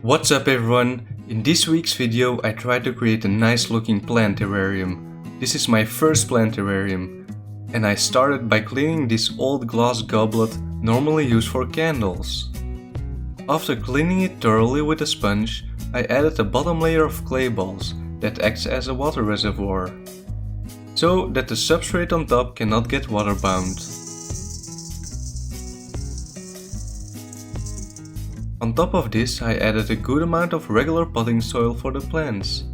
What's up everyone? In this week's video I tried to create a nice looking plant terrarium. This is my first plant terrarium and I started by cleaning this old glass goblet normally used for candles. After cleaning it thoroughly with a sponge, I added a bottom layer of clay balls that acts as a water reservoir, so that the substrate on top cannot get waterbound. On top of this, I added a good amount of regular potting soil for the plants.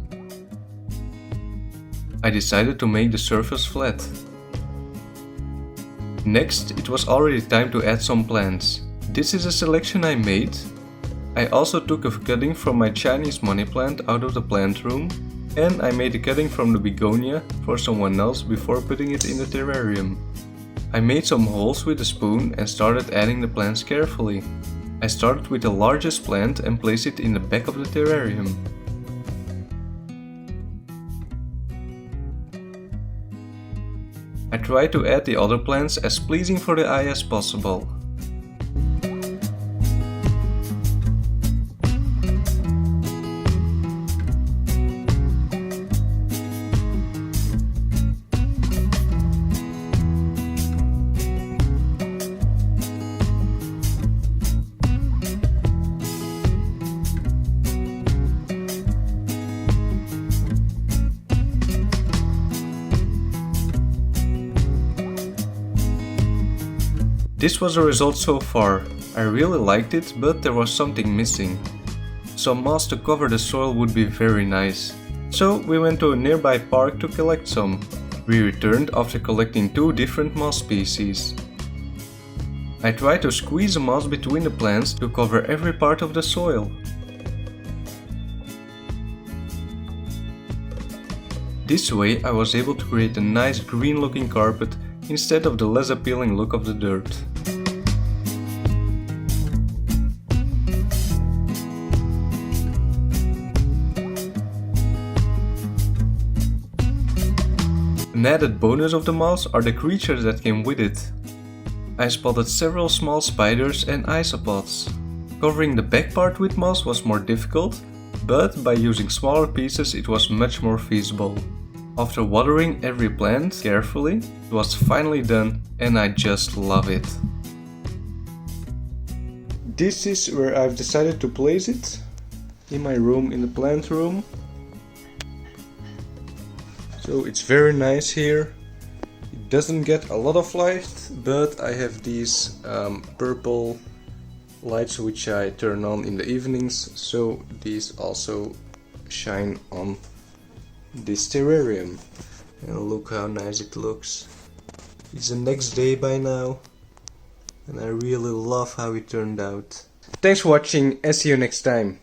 I decided to make the surface flat. Next, it was already time to add some plants. This is a selection I made. I also took a cutting from my Chinese money plant out of the plant room, and I made a cutting from the begonia for someone else before putting it in the terrarium. I made some holes with a spoon and started adding the plants carefully. I started with the largest plant and placed it in the back of the terrarium. I tried to add the other plants as pleasing for the eye as possible. This was the result so far. I really liked it, but there was something missing. Some moss to cover the soil would be very nice. So we went to a nearby park to collect some. We returned after collecting 2 different moss species. I tried to squeeze the moss between the plants to cover every part of the soil. This way I was able to create a nice green looking carpet instead of the less appealing look of the dirt. An added bonus of the moss are the creatures that came with it. I spotted several small spiders and isopods. Covering the back part with moss was more difficult, but by using smaller pieces it was much more feasible. After watering every plant carefully, it was finally done and I just love it. This is where I've decided to place it, in my room, in the plant room. So it's very nice here. It doesn't get a lot of light, but I have these purple lights which I turn on in the evenings, so these also shine on this terrarium. And look how nice it looks. It's the next day by now and I really love how it turned out. Thanks for watching and see you next time.